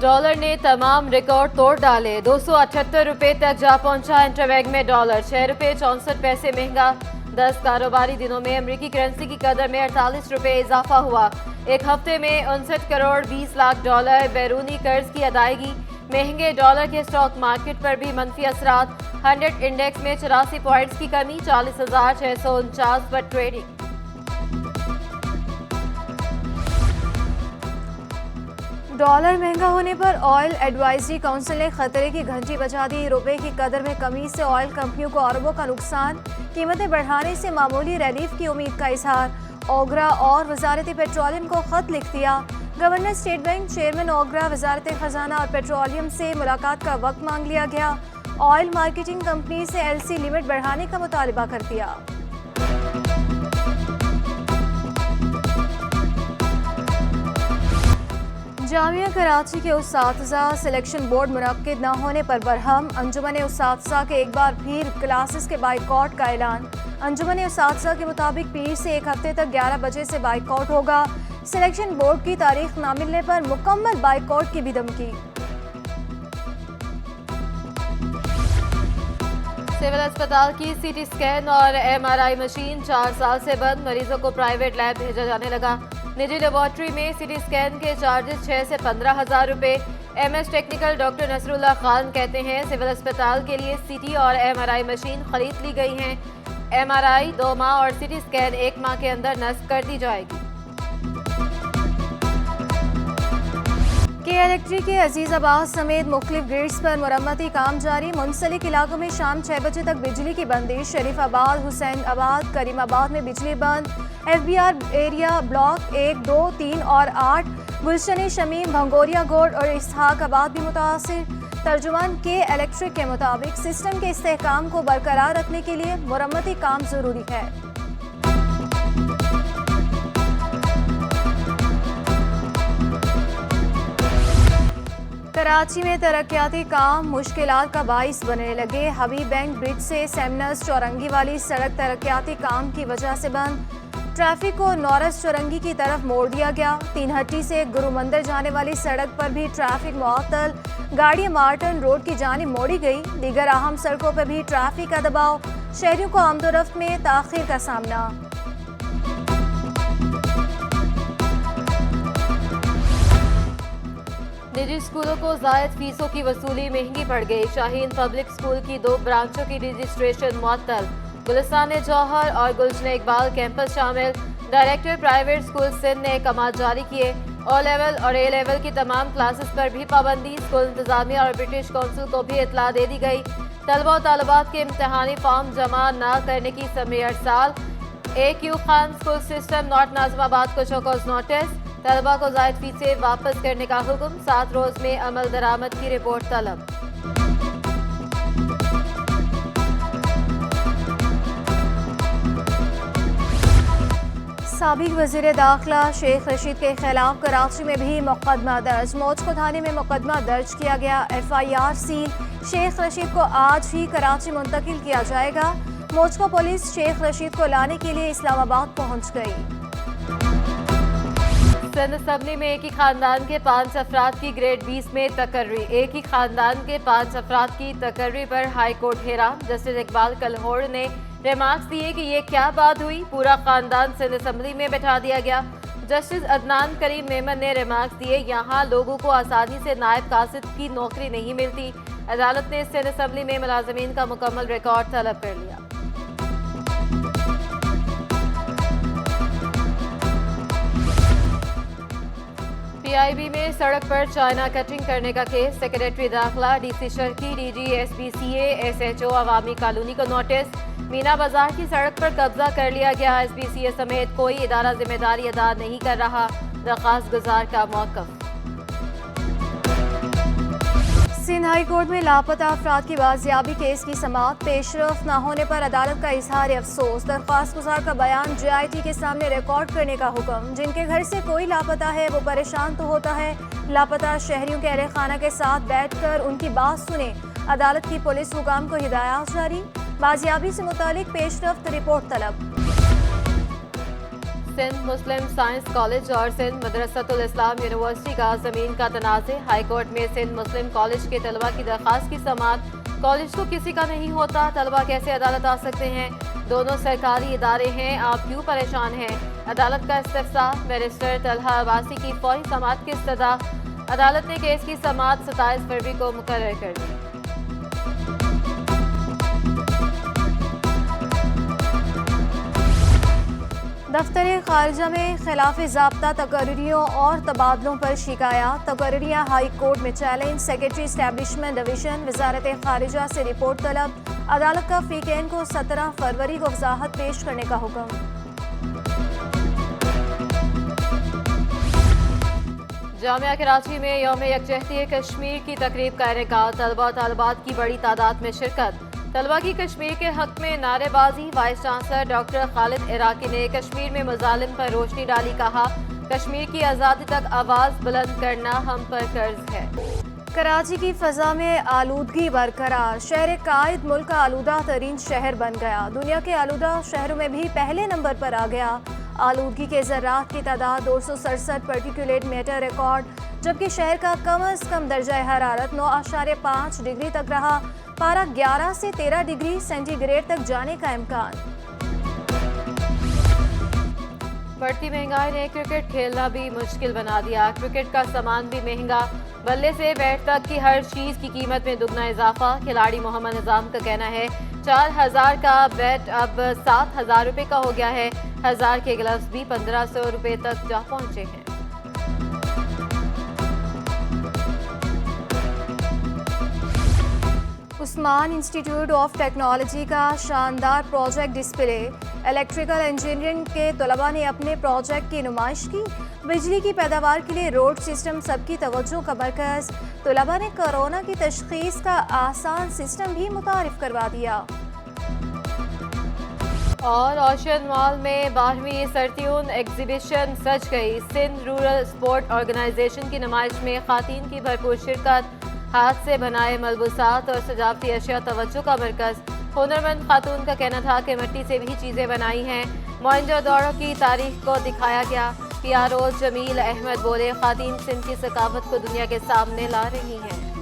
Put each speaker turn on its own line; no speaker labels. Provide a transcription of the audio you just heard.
Dollar ने तमाम record तोड़ डाले। 278 रुपए तक जा पहुंचा। इंटरबैंक में डॉलर 6 रुपए 64 पैसे महंगा। 10 कारोबारी दिनों में अमेरिकी करेंसी की कदर में 48 रुपए इजाफा हुआ। एक हफ्ते में 59 करोड़ 20 लाख डॉलर बैरूनी कर्ज की अदायगी। महंगे डॉलर के स्टॉक मार्केट पर भी मनफी असरात। 100 इंडेक्स में 84 पॉइंट्स की कमी, 40,649 पर ट्रेडिंग।
डॉलर महंगा होने पर ऑयल एडवाइजरी काउंसिल ने खतरे की घंटी बजा दी। रुपए की कदर में कमी से ऑयल कंपनियों को अरबों का नुकसान। कीमतें बढ़ाने से मामूली रिलीफ की उम्मीद का इजहार। ओगरा और वजारत पेट्रोलियम को खत लिख दिया। गवर्नर स्टेट बैंक, चेयरमैन ओगरा, वजारत खजाना और पेट्रोलियम से मुलाकात का वक्त मांग लिया गया। ऑयल मार्केटिंग कंपनी से एलसी लिमिट बढ़ाने का मुतालबा कर दिया। जामिया कराची के उस्ताज़ा सिलेक्शन बोर्ड मुनक्किद न होने पर बरहम। अंजुमन उस्ताज़ा के एक बार फिर क्लासेस के बाइकॉट का ऐलान। अंजुमन उस्ताज़ा के मुताबिक पीर से एक हफ्ते तक 11 बजे से बाइकॉट होगा। सिलेक्शन बोर्ड की तारीख न मिलने पर मुकम्मल बाइकॉट की भी धमकी।
सिविल अस्पताल की सीटी स्कैन और एमआरआई मशीन 4 साल से बंद। मरीजों को प्राइवेट लैब भेजा जाने लगा। निजी लेबॉर्ट्री में सीटी स्कैन के चार्जेस 6 से 15,000 रुपए। MS technical doctor Nasrullah Khan कहते हैं सिविल अस्पताल के लिए सीटी और एमआरआई मशीन खरीद ली गई हैं। एमआरआई 2 माह और सीटी स्कैन 1 माह के अंदर नस्ब कर दी जाएगी।
के इलेक्ट्रिक के अजीजाबाद समेत मुख्तलिफ ग्रिड्स पर मुरम्मती काम जारी। मुंसलिक इलाकों में शाम 6 बजे तक बिजली की बंदिश। शरीफाबाद, हुसैनाबाद, करीमाबाद में बिजली बंद। एफबीआर एरिया ब्लॉक 1, 2, 3 और 8, गुलशन शमीम, भंगोरिया गोड और इसहाकाबाद भी मुतासिर। तर्जुमान के इलेक्ट्रिक के मुताबिक सिस्टम के इस्तेहकाम को बरकरार रखने के लिए मुरम्मती काम जरूरी है। कराची में तरक्याती काम मुश्किलात का बाइस बनने लगे। हबीब बैंक ब्रिज से सेमनस चौरंगी वाली सड़क तरक्याती काम की वजह से बंद। ट्रैफिक को नौरस चौरंगी की तरफ मोड़ दिया गया। 3 हट्टी से गुरु मंदिर जाने वाली सड़क पर भी ट्रैफिक मुअत्तल। गाड़ी मार्टन रोड की जानिब मोड़ी गई। दीगर अहम सड़कों पर भी ट्रैफिक का दबाव। शहरियों को आमदोरफ्त में ताखीर का सामना।
निजी स्कूलों को जायद फीसों की वसूली महंगी पड़ गई। शाहीन पब्लिक स्कूल की 2 ब्रांचों की रजिस्ट्रेशन मुअत्तल। गुलिस्तान जौहर और गुलशन इकबाल कैंपस शामिल। डायरेक्टर प्राइवेट स्कूल सिंध ने अहकामात जारी किए। ओ लेवल और ए लेवल की तमाम क्लासेस पर भी पाबंदी। स्कूल इंतजामिया और ब्रिटिश काउंसिल को भी इतला दे दी गई। तलबा और तालिबात के इम्तहानी फॉर्म जमा न करने की समय अरसाल। AQ Khan school system north Nazimabad को चौकस नोटिस। तलबा को जायद फीसें वापस करने का हुक्म। 7 रोज में अमल दरामद की रिपोर्ट तलब।
साबिक वज़ीर दाखिला शेख रशीद के खिलाफ कराची में भी मुकदमा दर्ज। मौजको थाने में मुकदमा दर्ज किया गया। FIR seal. शेख रशीद को आज ही कराची मुंतकिल किया जाएगा। मौजको पुलिस शेख रशीद को लाने के लिए इस्लामाबाद पहुंच गई।
सिंध असम्बली में एक ही खानदान के 5 अफराद की ग्रेड 20 में तकर्री। एक ही खानदान के 5 अफराद की तकर्री पर हाई कोर्ट हैरान। जस्टिस इकबाल कलहोड़ ने रिमार्क्स दिए कि ये क्या बात हुई, पूरा खानदान सिंध असम्बली में बैठा दिया गया। जस्टिस अदनान करीम मेमन ने रिमार्क्स दिए, यहाँ लोगों को आसानी से नायब कासिद की नौकरी नहीं मिलती। अदालत ने सिंध असम्बली में मुलाजमीन का मुकम्मल रिकॉर्ड तलब कर लिया। PIB में सड़क पर चाइना कटिंग करने का केस। सेक्रेटरी दाखिला, DC Sharki, DG SBCA, SHO अवामी कॉलोनी को नोटिस। मीना बाजार की सड़क पर कब्जा कर लिया गया। SBCA समेत कोई इदारा जिम्मेदारी अदा नहीं कर रहा। दरख्वास्त गुजार का मौक़िफ़।
सिंध हाई कोर्ट में लापता अफराद की बाजियाबी केस की समाअत। पेशरफ न होने पर अदालत का इजहार अफसोस। दरख्वास्त गुजार का बयान JIT के सामने रिकॉर्ड करने का हुक्म। जिनके घर से कोई लापता है वो परेशान तो होता है। लापता शहरियों के अहले खाना के साथ बैठकर उनकी बात सुने। अदालत की पुलिस हुकाम को हिदायत जारी। बाजियाबी से मुतालिक पेशरफ्त रिपोर्ट तलब।
सिंध मुस्लिम साइंस कॉलेज और सिंध मदरसतुल इस्लाम यूनिवर्सिटी का जमीन का तनाज़े। हाई कोर्ट में सिंध मुस्लिम कॉलेज के तलबा की दरख्वास्त की समाअत। कॉलेज को किसी का नहीं होता, तलबा कैसे अदालत आ सकते हैं? दोनों सरकारी इदारे हैं, आप क्यों परेशान हैं? अदालत का इस्तिफ्साह। बैरिस्टर तलहा अब्बासी की फौरी समाअत की इस्तदा। अदालत ने केस की समाअत 27 फरवरी को मुकर्रर कर दी।
दफ्तर खारिजा में खिलाफ ज़ाब्ता तकर्रियों और तबादलों पर शिकायत। तकर्रियाँ हाई कोर्ट में चैलेंज। सेक्रेटरी इस्टेब्लिशमेंट डिवीजन वजारत खारिजा से रिपोर्ट तलब। अदालत का फ़ीकेन को 17 फरवरी को वजाहत पेश करने का हुक्म।
जामिया कराची में यौम यकजहती कश्मीर की तकरीब का इनेकाद। तलबा तालबात की बड़ी तादाद में शिरकत। तलबा की कश्मीर के हक में नारेबाजी। Vice chancellor doctor Khalid Iraqi ने कश्मीर में मुजालिम पर रोशनी डाली। कहा, कश्मीर की आज़ादी तक आवाज़ बुलंद करना हम पर कर्ज है।
कराची की फ़ज़ा में आलूदगी बरकरार। शहर कायद मुल्क का आलूदा तरीन शहर बन गया। दुनिया के आलूदा शहरों में भी पहले नंबर पर आ गया। आलूदगी के ज़र्रात की तादाद 267 पार्टिकुलेट मैटर रिकॉर्ड, जबकि शहर का कम अज़ कम दर्जा हरारत 9.5 डिग्री तक रहा। पारा 11 से 13 डिग्री सेंटीग्रेड तक जाने का इम्कान।
बढ़ती महंगाई ने क्रिकेट खेलना भी मुश्किल बना दिया। क्रिकेट का सामान भी महंगा। बल्ले से बैट तक की हर चीज़ की कीमत में दुगना इजाफा। खिलाड़ी मोहम्मद निजाम का कहना है 4000 का बैट अब 7000 रुपये का हो गया है। 1000 के ग्लव्स भी 1500 रुपये तक जा पहुंचे हैं।
उस्मान इंस्टीट्यूट ऑफ टेक्नोलॉजी का शानदार प्रोजेक्ट डिस्प्ले। इलेक्ट्रिकल इंजीनियरिंग के तलबा ने अपने प्रोजेक्ट की नुमाइश की। बिजली की पैदावार के लिए रोड सिस्टम सबकी तवज्जो का मरकज़। तलबा ने कोरोना की तशख़ीस का आसान सिस्टम भी मुतारिफ करवा दिया।
और ओशन मॉल में 12वीं सरत्यून एग्जीबिशन सज गई। सिंध रूरल स्पोर्ट ऑर्गेनाइजेशन की नुमाइश में खातीन की भरपूर शिरकत। हाथ से बनाए मलबूसात और सजावटी अशिया तवज्जो का मरकज़। हुनरमंद खातून का कहना था कि मिट्टी से भी चीज़ें बनाई हैं। मोहनजोदड़ो की तारीख को दिखाया गया। PRO जमील अहमद बोले, खातीन सिंध की सकाफत को दुनिया के सामने ला रही हैं।